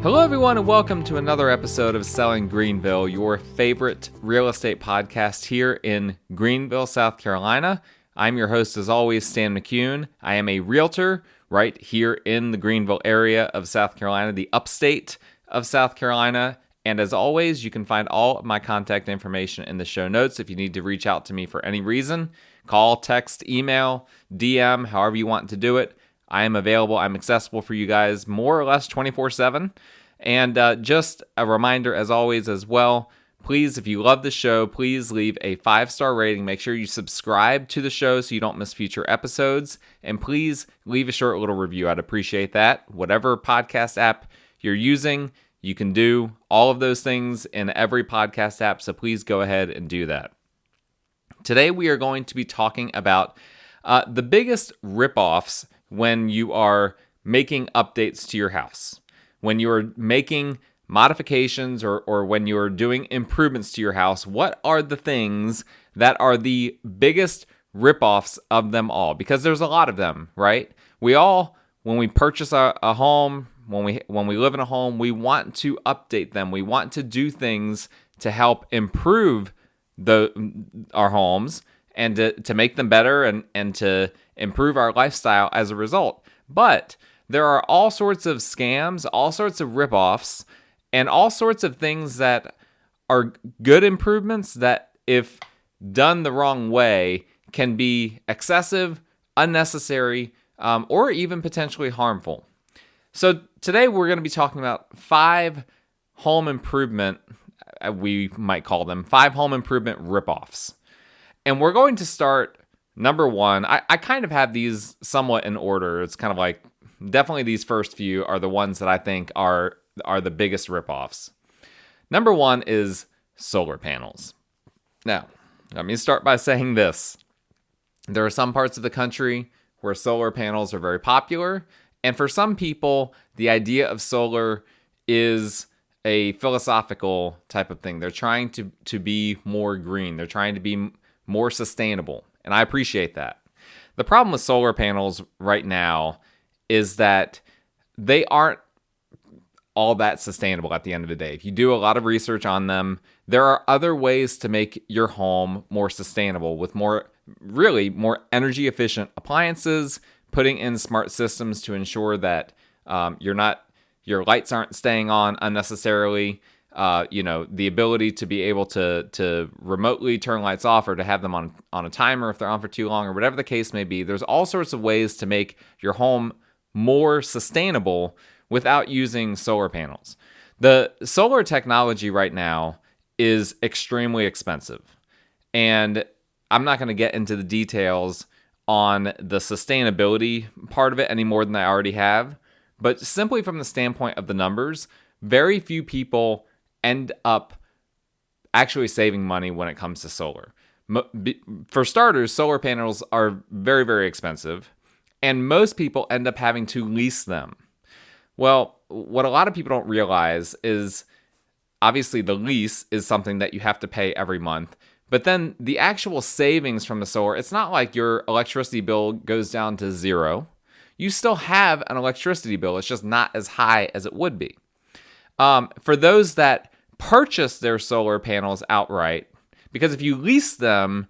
Hello, everyone, and welcome to another episode of Selling Greenville, your favorite real estate podcast here in Greenville, South Carolina. I'm your host, as always, Stan McCune. I am a realtor right here in the Greenville area of South Carolina, the upstate of South Carolina. And as always, you can find all of my contact information in the show notes if you need to reach out to me for any reason. Call, text, email, DM, however you want to do it. I am available. I'm accessible for you guys more or less 24/7. And just a reminder, as always, as well, please, if you love the show, please leave a 5-star rating. Make sure you subscribe to the show so you don't miss future episodes. And please leave a short little review. I'd appreciate that. Whatever podcast app you're using, you can do all of those things in every podcast app. So please go ahead and do that. Today, we are going to be talking about the biggest ripoffs when you are making updates to your house, when you're making modifications or when you're doing improvements to your house. What are the things that are the biggest ripoffs of them all? Because there's a lot of them, right? We all, when we purchase a home, when we live in a home, we want to update them. We want to do things to help improve our homes and to make them better and to improve our lifestyle as a result. But there are all sorts of scams, all sorts of ripoffs, and all sorts of things that are good improvements that, if done the wrong way, can be excessive, unnecessary, or even potentially harmful. So today we're going to be talking about 5 home improvement, we might call them 5 home improvement ripoffs. And we're going to start, number 1. I kind of have these somewhat in order. It's kind of like, definitely these first few are the ones that I think are the biggest ripoffs. Number 1 is solar panels. Now, let me start by saying this. There are some parts of the country where solar panels are very popular, and for some people, the idea of solar is a philosophical type of thing. They're trying to be more green. They're trying to be more sustainable, and I appreciate that. The problem with solar panels right now is that they aren't all that sustainable at the end of the day. If you do a lot of research on them, there are other ways to make your home more sustainable with more energy efficient appliances, putting in smart systems to ensure that your lights aren't staying on unnecessarily. The ability to be able to remotely turn lights off or to have them on a timer if they're on for too long, or whatever the case may be. There's all sorts of ways to make your home more sustainable without using solar panels. The solar technology right now is extremely expensive. And I'm not going to get into the details on the sustainability part of it any more than I already have. But simply from the standpoint of the numbers, very few people end up actually saving money when it comes to solar. For starters, solar panels are very, very expensive, and most people end up having to lease them. Well, what a lot of people don't realize is, obviously, the lease is something that you have to pay every month. But then the actual savings from the solar, it's not like your electricity bill goes down to zero. You still have an electricity bill. It's just not as high as it would be. For those that purchase their solar panels outright, because if you lease them,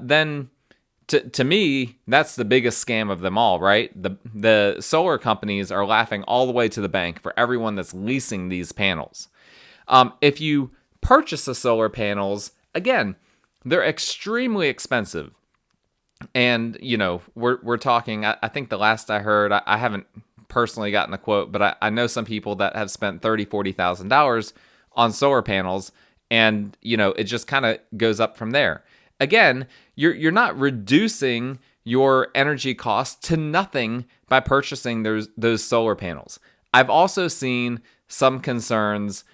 then to me, that's the biggest scam of them all, right? The solar companies are laughing all the way to the bank for everyone that's leasing these panels. If you purchase the solar panels, again, they're extremely expensive. And, we're talking, I think the last I heard, I haven't personally gotten a quote, but I know some people that have spent $30,000, $40,000 on solar panels, and, it just kind of goes up from there. Again, you're not reducing your energy costs to nothing by purchasing those solar panels. I've also seen some concerns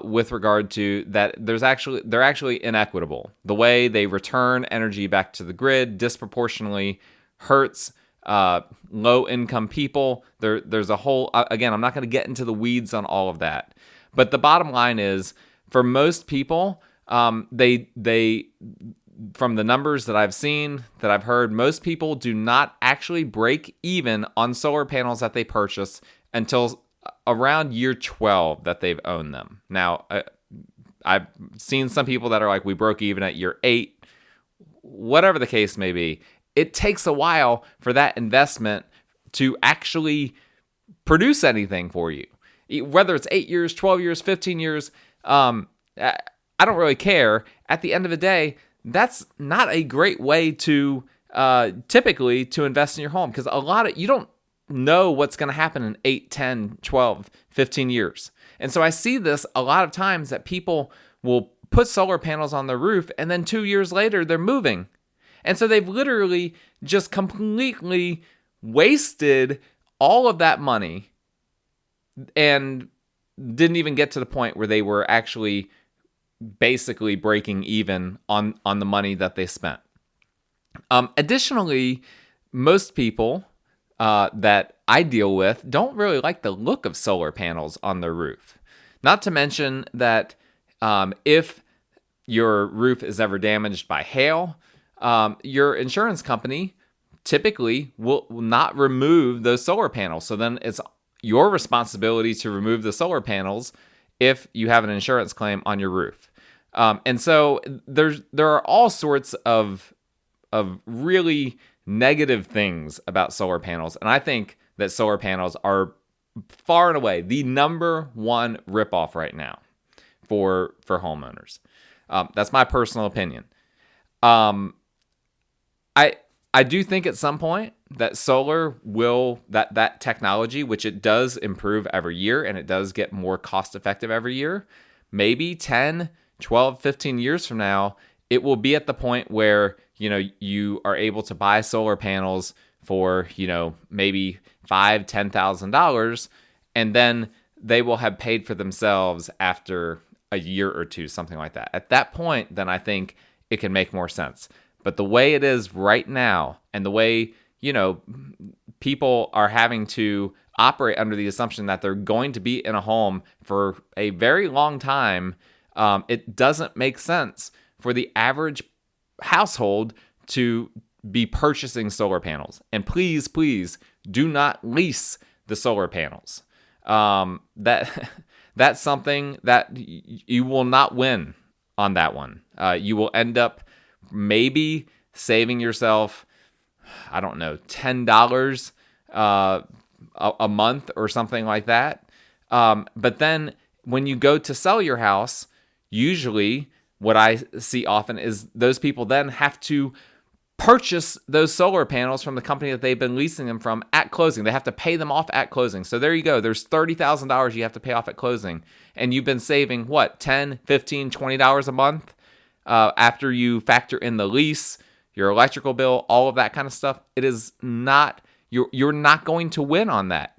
with regard to that they're actually inequitable. The way they return energy back to the grid disproportionately hurts low-income people. There's a whole, again, I'm not going to get into the weeds on all of that. But the bottom line is, for most people, they from the numbers that I've seen, that I've heard, most people do not actually break even on solar panels that they purchase until around year 12 that they've owned them. Now, I've seen some people that are like, we broke even at year 8. Whatever the case may be, it takes a while for that investment to actually produce anything for you. Whether it's 8 years, 12 years, 15 years, I don't really care. At the end of the day, that's not a great way to typically to invest in your home, because you don't know what's going to happen in 8, 10, 12, 15 years. And so I see this a lot of times that people will put solar panels on their roof and then 2 years later they're moving. And so they've literally just completely wasted all of that money and didn't even get to the point where they were actually basically breaking even on the money that they spent. Additionally, most people that I deal with don't really like the look of solar panels on their roof. Not to mention that if your roof is ever damaged by hail, your insurance company typically will not remove those solar panels. So then it's your responsibility to remove the solar panels if you have an insurance claim on your roof. And so there are all sorts of really negative things about solar panels. And I think that solar panels are far and away the number one ripoff right now for homeowners. That's my personal opinion. I do think at some point that solar that technology, which it does improve every year and it does get more cost effective every year, maybe 10, 12, 15 years from now, it will be at the point where, you are able to buy solar panels for, maybe $5,000, $10,000, and then they will have paid for themselves after a year or two, something like that. At that point, then I think it can make more sense. But the way it is right now, and the way, people are having to operate under the assumption that they're going to be in a home for a very long time, it doesn't make sense for the average household to be purchasing solar panels. And please, please do not lease the solar panels. That's something that you will not win on that one. You will end up maybe saving yourself, I don't know, $10 a month or something like that. But then when you go to sell your house, usually what I see often is those people then have to purchase those solar panels from the company that they've been leasing them from at closing. They have to pay them off at closing. So there you go. There's $30,000 you have to pay off at closing. And you've been saving, what, $10, $15, $20 a month after you factor in the lease, your electrical bill, all of that kind of stuff. It is not, you're not going to win on that.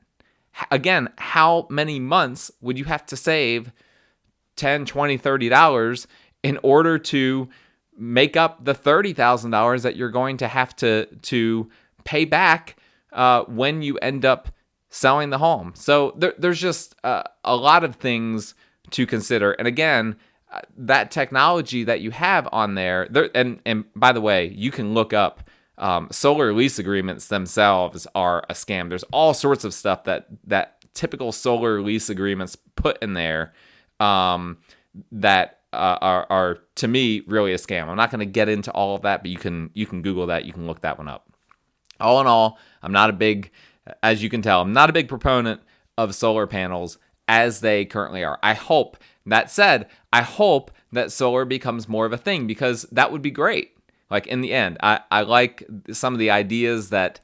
Again, how many months would you have to save $10, $20, $30 in order to make up the $30,000 that you're going to have to pay back when you end up selling the home? So there's just a lot of things to consider. And again, that technology that you have on there, and by the way, you can look up solar lease agreements themselves are a scam. There's all sorts of stuff that typical solar lease agreements put in there that are to me really a scam. I'm not going to get into all of that, but you can Google that. You can look that one up. All in all, as you can tell, I'm not a big proponent of solar panels as they currently are. That said, I hope that solar becomes more of a thing, because that would be great. Like in the end, I like some of the ideas that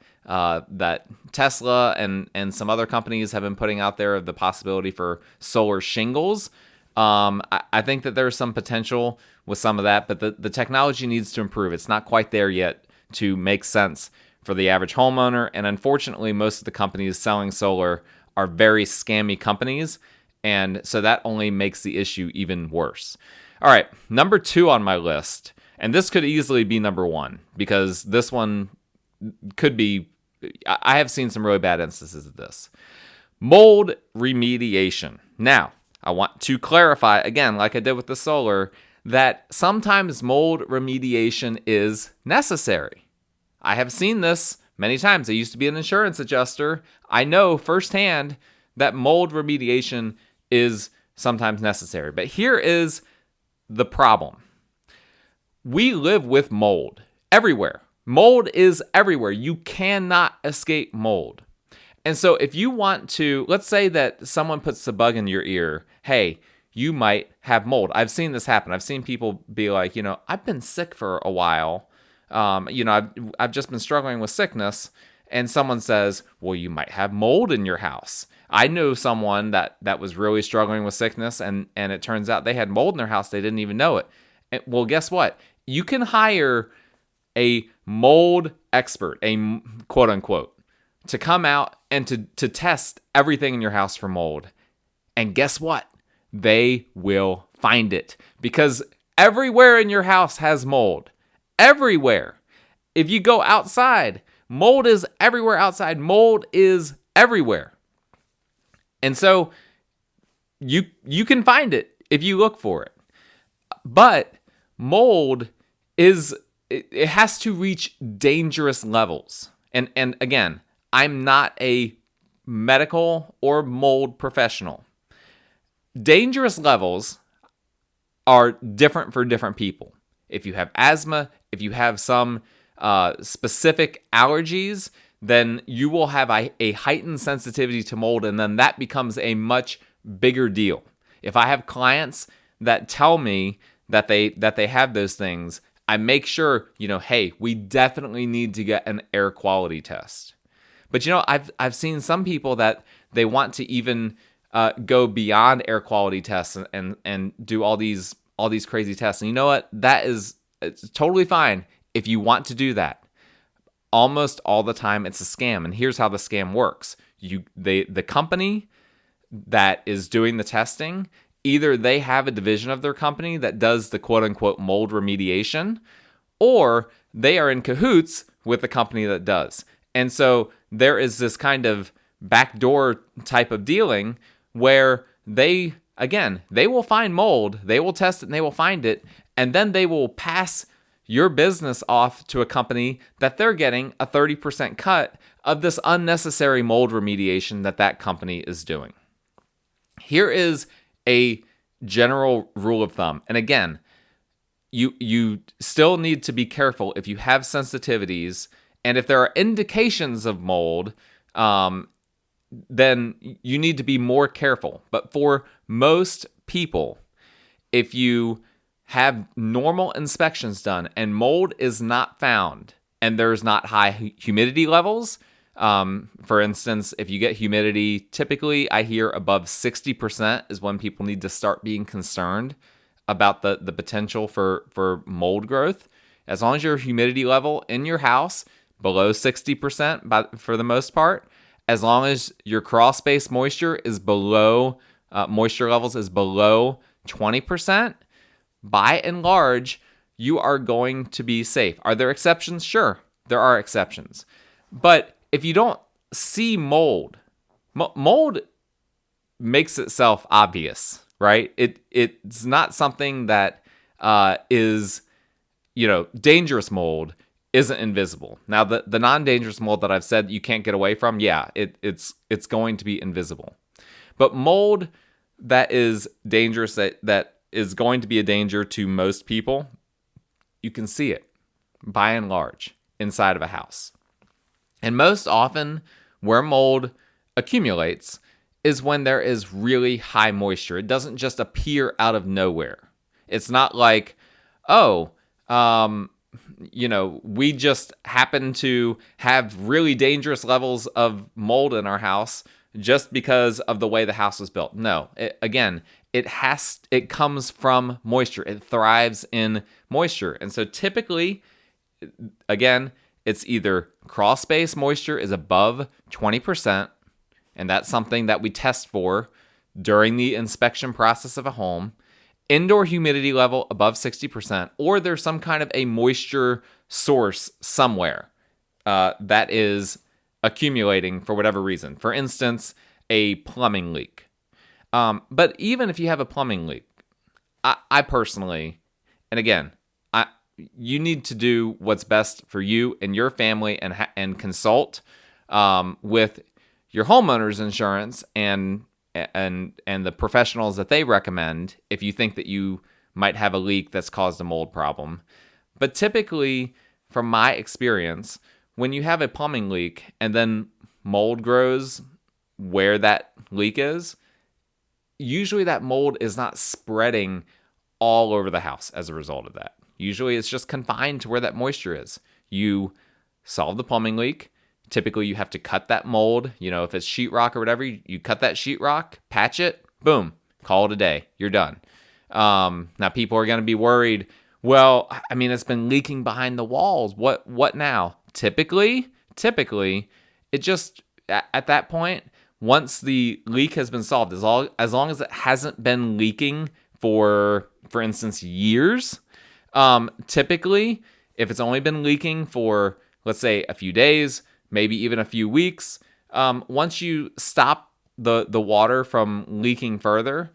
Tesla and some other companies have been putting out there of the possibility for solar shingles. I think that there's some potential with some of that, but the technology needs to improve. It's not quite there yet to make sense for the average homeowner. And unfortunately, most of the companies selling solar are very scammy companies. And so that only makes the issue even worse. All right, number 2 on my list, and this could easily be number 1, because this one could be, I have seen some really bad instances of this. Mold remediation. Now, I want to clarify, again, like I did with the solar, that sometimes mold remediation is necessary. I have seen this many times. I used to be an insurance adjuster. I know firsthand that mold remediation is sometimes necessary. But here is the problem. We live with mold everywhere. Mold is everywhere. You cannot escape mold. And so if you want to, let's say that someone puts the bug in your ear, hey, you might have mold. I've seen this happen. I've seen people be like, I've been sick for a while. I've just been struggling with sickness. And someone says, well, you might have mold in your house. I knew someone that was really struggling with sickness, and it turns out they had mold in their house. They didn't even know it. And, well, guess what? You can hire a mold expert, a quote unquote, to come out and to test everything in your house for mold. And guess what? They will find it, because everywhere in your house has mold. Everywhere. If you go outside, mold is everywhere outside. Mold is everywhere. And so you can find it if you look for it. But mold it has to reach dangerous levels. And again, I'm not a medical or mold professional. Dangerous levels are different for different people. If you have asthma, if you have some specific allergies, then you will have a heightened sensitivity to mold, and then that becomes a much bigger deal. If I have clients that tell me that they have those things, I make sure, hey, we definitely need to get an air quality test. But I've seen some people that they want to even go beyond air quality tests and do all these crazy tests. And you know what? It's totally fine if you want to do that. Almost all the time it's a scam. And here's how the scam works. The company that is doing the testing, either they have a division of their company that does the quote unquote mold remediation, or they are in cahoots with the company that does. And so there is this kind of backdoor type of dealing where they will find mold, they will test it and they will find it, and then they will pass your business off to a company that they're getting a 30% cut of this unnecessary mold remediation that company is doing. Here is a general rule of thumb. And again, you still need to be careful if you have sensitivities, and if there are indications of mold, then you need to be more careful. But for most people, if you have normal inspections done and mold is not found and there's not high humidity levels, for instance, if you get humidity, typically I hear above 60% is when people need to start being concerned about the potential for mold growth. As long as your humidity level in your house below 60% for the most part, as long as your crawl space moisture is below, moisture levels is below 20%, by and large, you are going to be safe. Are there exceptions? Sure, there are exceptions. But if you don't see mold makes itself obvious, right? It's not something that is, dangerous mold isn't invisible. Now, the non-dangerous mold that I've said you can't get away from, it's going to be invisible. But mold that is dangerous, that is going to be a danger to most people, you can see it, by and large, inside of a house. And most often, where mold accumulates is when there is really high moisture. It doesn't just appear out of nowhere. It's not like, we just happen to have really dangerous levels of mold in our house just because of the way the house was built. No, it comes from moisture. It thrives in moisture. And so typically, again, it's either crawl space moisture is above 20%, and that's something that we test for during the inspection process of a home, indoor humidity level above 60%, or there's some kind of a moisture source somewhere that is accumulating for whatever reason. For instance, a plumbing leak. But even if you have a plumbing leak, I personally, and again, you need to do what's best for you and your family and consult with your homeowner's insurance and the professionals that they recommend if you think that you might have a leak that's caused a mold problem. But typically, from my experience, when you have a plumbing leak and then mold grows where that leak is, usually that mold is not spreading all over the house as a result of that. Usually it's just confined to where that moisture is. You solve the plumbing leak. Typically you have to cut that mold. If it's sheetrock or whatever, you cut that sheetrock, patch it, boom, call it a day. You're done. Now people are going to be worried. Well, it's been leaking behind the walls. What now? Typically, it just, at that point, once the leak has been solved, as long as it hasn't been leaking for instance, years, typically, if it's only been leaking for, let's say, a few days, maybe even a few weeks, once you stop the water from leaking further,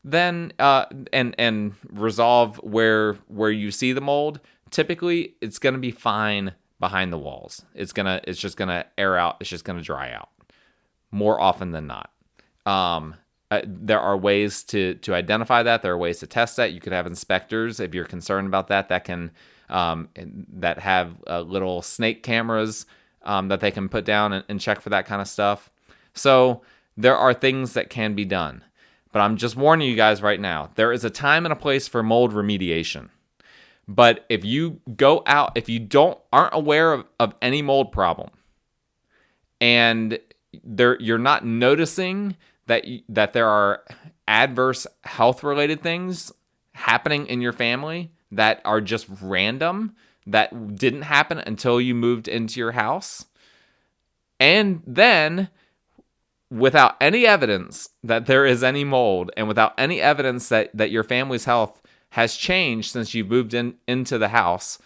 then and resolve where you see the mold, typically it's going to be fine behind the walls. It's just gonna air out. It's just gonna dry out more often than not. There are ways to identify that. There are ways to test that. You could have inspectors if you're concerned about that can that have little snake cameras that they can put down and check for that kind of stuff. So there are things that can be done. But I'm just warning you guys right now, there is a time and a place for mold remediation. But if you go out, if you aren't aware of any mold problem, and you're not noticing that there are adverse health related things happening in your family that are just random, that didn't happen until you moved into your house, and then without any evidence that there is any mold, and without any evidence that your family's health has changed since you moved into the house,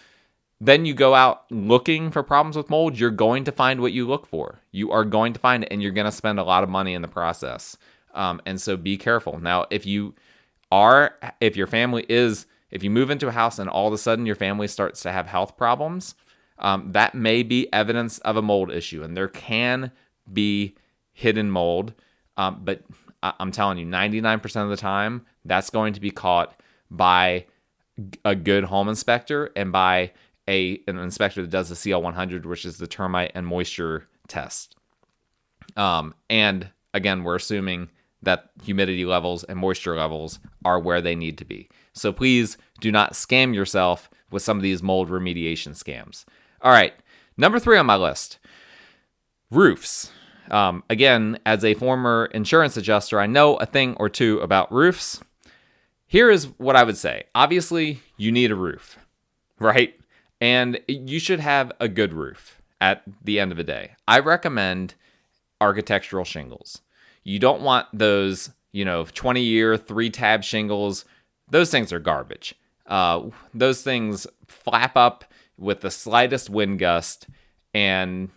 then you go out looking for problems with mold, you're going to find what you look for. You are going to find it, and you're going to spend a lot of money in the process. And so be careful. Now, if you move into a house and all of a sudden your family starts to have health problems, that may be evidence of a mold issue, and there can be hidden mold. But I'm telling you, 99% of the time, that's going to be caught by a good home inspector and by an inspector that does the CL100, which is the termite and moisture test. And again, we're assuming that humidity levels and moisture levels are where they need to be. So please do not scam yourself with some of these mold remediation scams. All right, number 3 on my list, roofs. Again, as a former insurance adjuster, I know a thing or two about roofs. Here is what I would say. Obviously, you need a roof, right? And you should have a good roof at the end of the day. I recommend architectural shingles. You don't want those, 20-year 3-tab shingles. Those things are garbage. Those things flap up with the slightest wind gust, and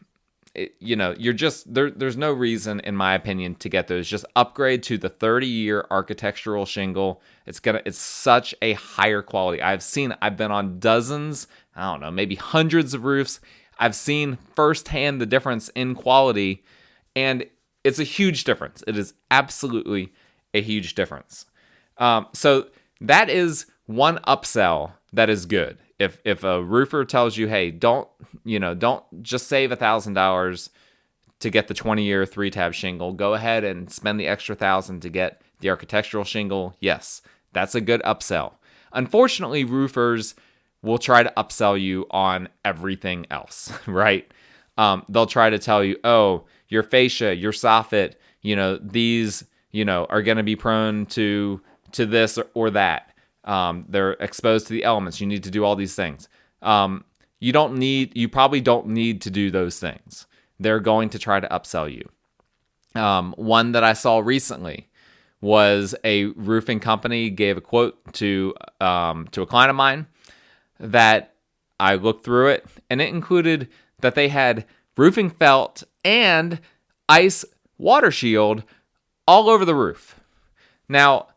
you're just there's no reason, in my opinion, to get those. Just upgrade to the 30-year architectural shingle. It's such a higher quality. I've been on dozens, I don't know, maybe hundreds of roofs. I've seen firsthand the difference in quality, and it's a huge difference. It is absolutely a huge difference. So that is one upsell that is good. If a roofer tells you, hey, don't just save $1,000 to get the 20-year 3-tab shingle, go ahead and spend the extra $1,000 to get the architectural shingle. Yes, that's a good upsell. Unfortunately, roofers will try to upsell you on everything else, right? They'll try to tell you, oh, your fascia, your soffit, these, are going to be prone to this or that. They're exposed to the elements. You need to do all these things. You probably don't need to do those things. They're going to try to upsell you. One that I saw recently was a roofing company gave a quote to a client of mine that I looked through it, and it included that they had roofing felt and ice water shield all over the roof. Now,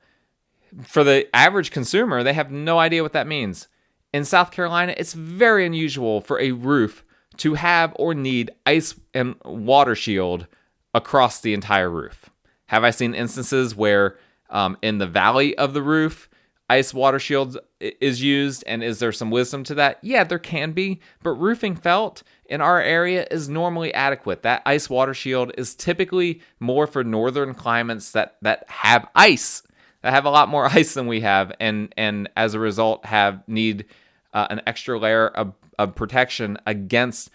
for the average consumer, they have no idea what that means. In South Carolina, it's very unusual for a roof to have or need ice and water shield across the entire roof. Have I seen instances where in the valley of the roof, ice water shield is used, and is there some wisdom to that? Yeah, there can be, but roofing felt in our area is normally adequate. That ice water shield is typically more for northern climates that have ice, that have a lot more ice than we have, and as a result need an extra layer of protection against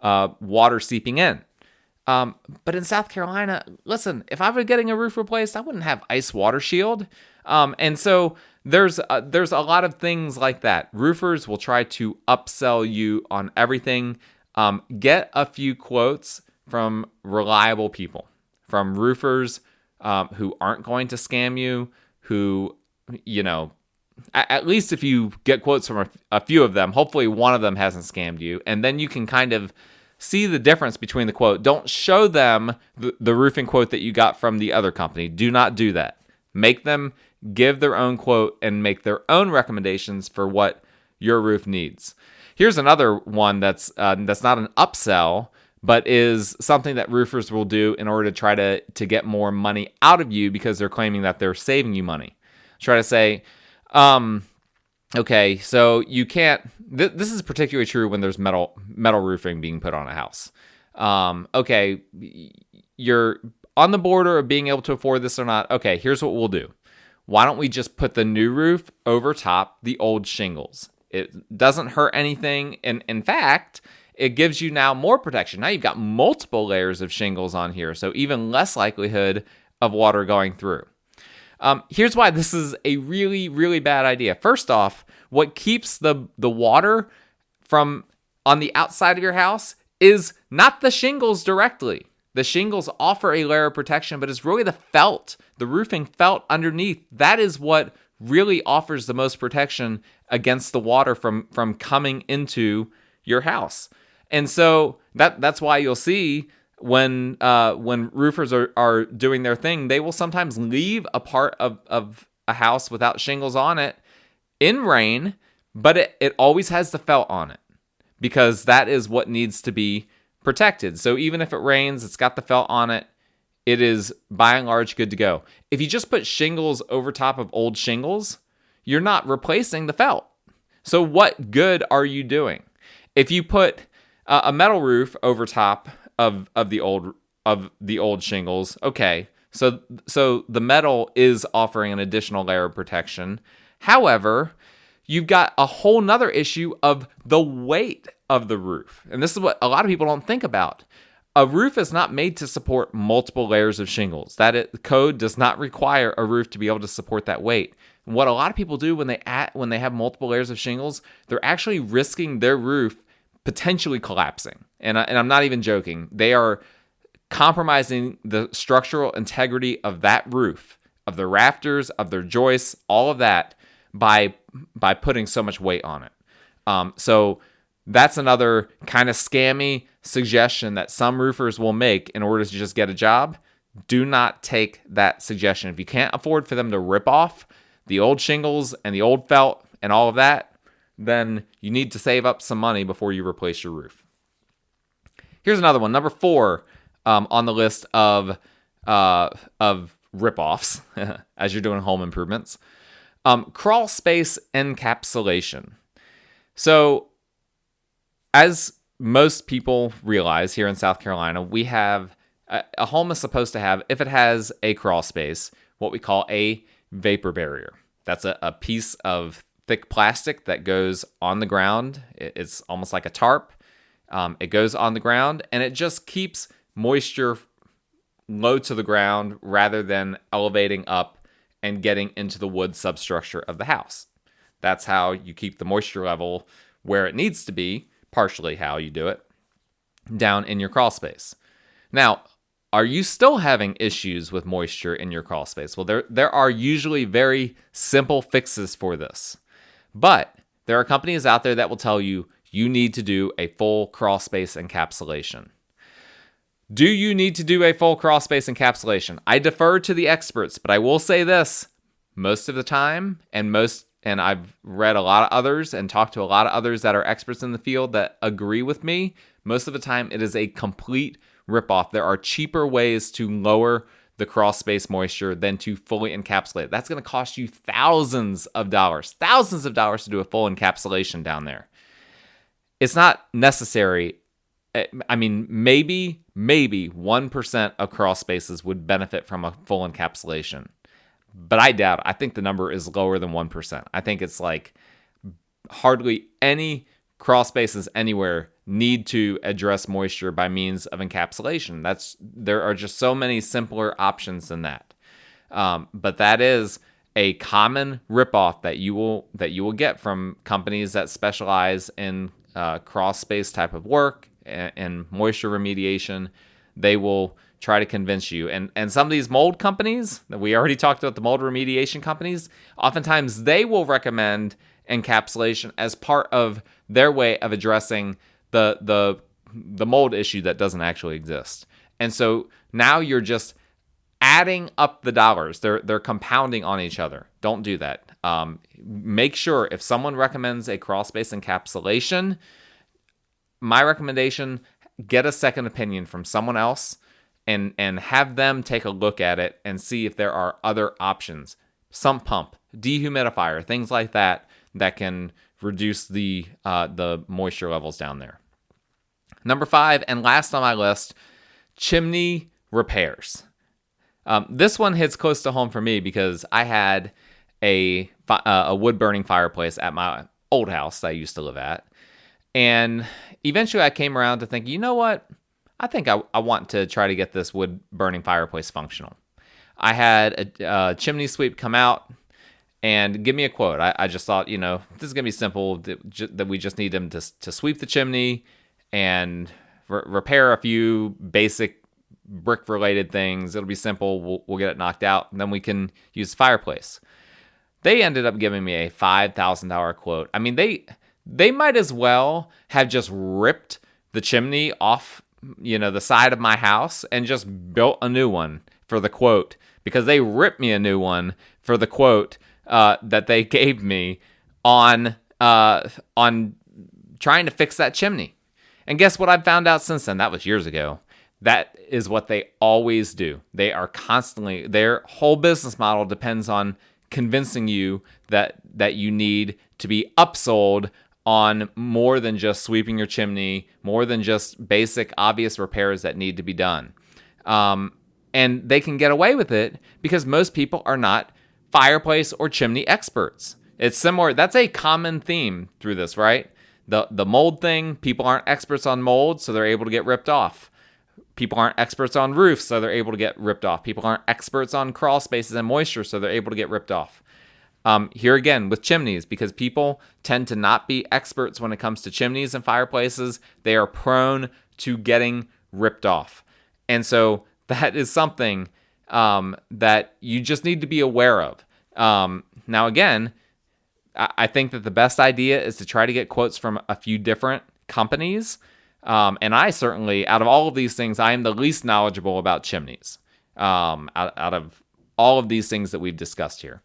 water seeping in. But in South Carolina, listen, if I were getting a roof replaced, I wouldn't have ice water shield. And so there's a lot of things like that. Roofers will try to upsell you on everything. Get a few quotes from reliable people, from roofers who aren't going to scam you, who, at least if you get quotes from a few of them, hopefully one of them hasn't scammed you. And then you can kind of see the difference between the quote. Don't show them the roofing quote that you got from the other company. Do not do that. Make them give their own quote and make their own recommendations for what your roof needs. Here's another one that's not an upsell, but is something that roofers will do in order to try to get more money out of you because they're claiming that they're saving you money. Try to say, okay, so you can't. This is particularly true when there's metal roofing being put on a house. Okay, you're on the border of being able to afford this or not. Okay, here's what we'll do. Why don't we just put the new roof over top the old shingles? It doesn't hurt anything, and in fact, it gives you now more protection. Now you've got multiple layers of shingles on here, so even less likelihood of water going through. Here's why this is a really, really bad idea. First off, what keeps the water from on the outside of your house is not the shingles directly. The shingles offer a layer of protection, but it's really the felt, the roofing felt underneath. That is what really offers the most protection against the water from coming into your house. And so that's why you'll see when roofers are doing their thing, they will sometimes leave a part of a house without shingles on it in rain, but it always has the felt on it because that is what needs to be protected. So even if it rains, it's got the felt on it. It is by and large good to go. If you just put shingles over top of old shingles, you're not replacing the felt. So what good are you doing? If you put a metal roof over top of the old shingles, okay, so the metal is offering an additional layer of protection. However, you've got a whole nother issue of the weight of the roof. And this is what a lot of people don't think about. A roof is not made to support multiple layers of shingles. The code does not require a roof to be able to support that weight. And what a lot of people do when they have multiple layers of shingles, they're actually risking their roof potentially collapsing. And I'm not even joking. They are compromising the structural integrity of that roof, of the rafters, of their joists, all of that by putting so much weight on it. So that's another kind of scammy suggestion that some roofers will make in order to just get a job. Do not take that suggestion. If you can't afford for them to rip off the old shingles and the old felt and all of that, then you need to save up some money before you replace your roof. Here's another one, number 4 on the list of rip-offs as you're doing home improvements. Crawl space encapsulation. So, as most people realize here in South Carolina, we have a home is supposed to have, if it has a crawl space, what we call a vapor barrier. That's a piece of thick plastic that goes on the ground. It's almost like a tarp. It goes on the ground and it just keeps moisture low to the ground rather than elevating up and getting into the wood substructure of the house. That's how you keep the moisture level where it needs to be, partially how you do it, down in your crawl space. Now, are you still having issues with moisture in your crawl space? Well, there are usually very simple fixes for this. But there are companies out there that will tell you need to do a full crawl space encapsulation. Do you need to do a full crawl space encapsulation? I defer to the experts, but I will say this. Most of the time, and I've read a lot of others and talked to a lot of others that are experts in the field that agree with me, most of the time it is a complete ripoff. There are cheaper ways to lower the crawl space moisture than to fully encapsulate it. That's going to cost you thousands of dollars to do a full encapsulation down there. It's not necessary. I mean, maybe 1% of crawl spaces would benefit from a full encapsulation, but I doubt it. I think the number is lower than 1%. I think it's like hardly any crawl spaces anywhere need to address moisture by means of encapsulation. There are just so many simpler options than that. But that is a common ripoff that you will get from companies that specialize in crawl space type of work and moisture remediation. They will try to convince you. And some of these mold companies that we already talked about, the mold remediation companies, oftentimes they will recommend encapsulation as part of their way of addressing the mold issue that doesn't actually exist. And so now you're just adding up the dollars. They're compounding on each other. Don't do that. Make sure if someone recommends a crawl space encapsulation, my recommendation, get a second opinion from someone else and have them take a look at it and see if there are other options. Sump pump, dehumidifier, things like that can reduce the moisture levels down there. Number 5, and last on my list, chimney repairs. This one hits close to home for me because I had a wood-burning fireplace at my old house that I used to live at. And eventually I came around to think, you know what? I think I want to try to get this wood-burning fireplace functional. I had a chimney sweep come out and give me a quote. I just thought, this is going to be simple, that we just need them to sweep the chimney and repair a few basic brick-related things. It'll be simple. We'll get it knocked out, and then we can use the fireplace. They ended up giving me a $5,000 quote. I mean, they might as well have just ripped the chimney off, the side of my house and just built a new one for the quote, because they ripped me a new one for the quote that they gave me on trying to fix that chimney. And guess what I've found out since then? That was years ago. That is what they always do. They are constantly, their whole business model depends on convincing you that you need to be upsold on more than just sweeping your chimney, more than just basic obvious repairs that need to be done. And they can get away with it because most people are not fireplace or chimney experts. It's similar. That's a common theme through this, right? The mold thing, people aren't experts on mold, so they're able to get ripped off. People aren't experts on roofs, so they're able to get ripped off. People aren't experts on crawl spaces and moisture, so they're able to get ripped off. Here again with chimneys, because people tend to not be experts when it comes to chimneys and fireplaces, they are prone to getting ripped off. And so that is something that you just need to be aware of. Now again, I think that the best idea is to try to get quotes from a few different companies. And I certainly, out of all of these things, I am the least knowledgeable about chimneys out of all of these things that we've discussed here.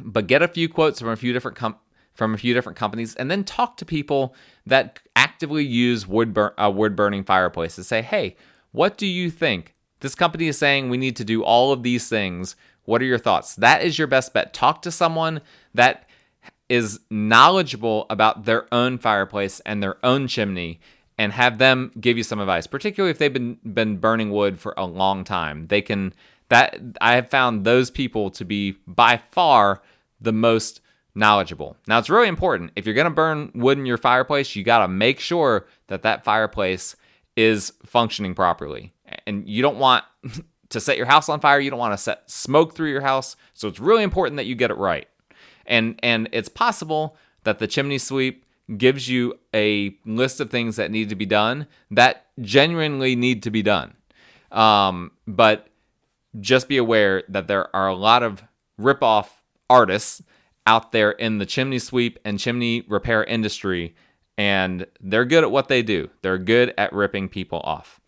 But get a few quotes from a few different companies, and then talk to people that actively use wood burning fireplaces. Say, hey, what do you think? This company is saying we need to do all of these things. What are your thoughts? That is your best bet. Talk to someone that is knowledgeable about their own fireplace and their own chimney, and have them give you some advice, particularly if they've been burning wood for a long time. I have found those people to be by far the most knowledgeable. Now, it's really important. If you're going to burn wood in your fireplace, you got to make sure that fireplace is functioning properly. And you don't want to set your house on fire. You don't want to set smoke through your house. So it's really important that you get it right. And it's possible that the chimney sweep gives you a list of things that need to be done that genuinely need to be done. But just be aware that there are a lot of rip-off artists out there in the chimney sweep and chimney repair industry, and they're good at what they do. They're good at ripping people off.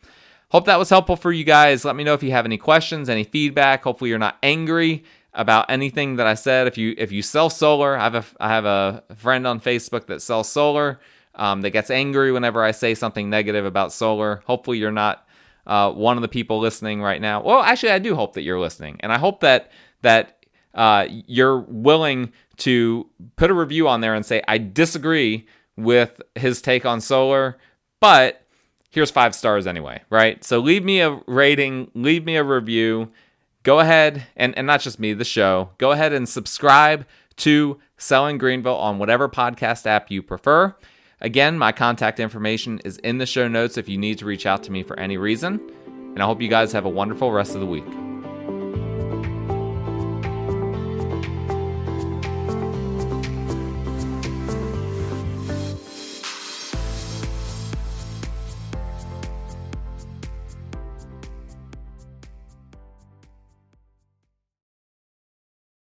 Hope that was helpful for you guys. Let me know if you have any questions, any feedback. Hopefully you're not angry about anything that I said. If you sell solar, I have a friend on Facebook that sells solar that gets angry whenever I say something negative about solar. Hopefully you're not one of the people listening right now. Well, actually, I do hope that you're listening, and I hope that you're willing to put a review on there and say, I disagree with his take on solar, but here's 5 stars anyway, right? So leave me a rating, leave me a review. Go ahead, and not just me, the show. Go ahead and subscribe to Selling Greenville on whatever podcast app you prefer. Again, my contact information is in the show notes if you need to reach out to me for any reason. And I hope you guys have a wonderful rest of the week.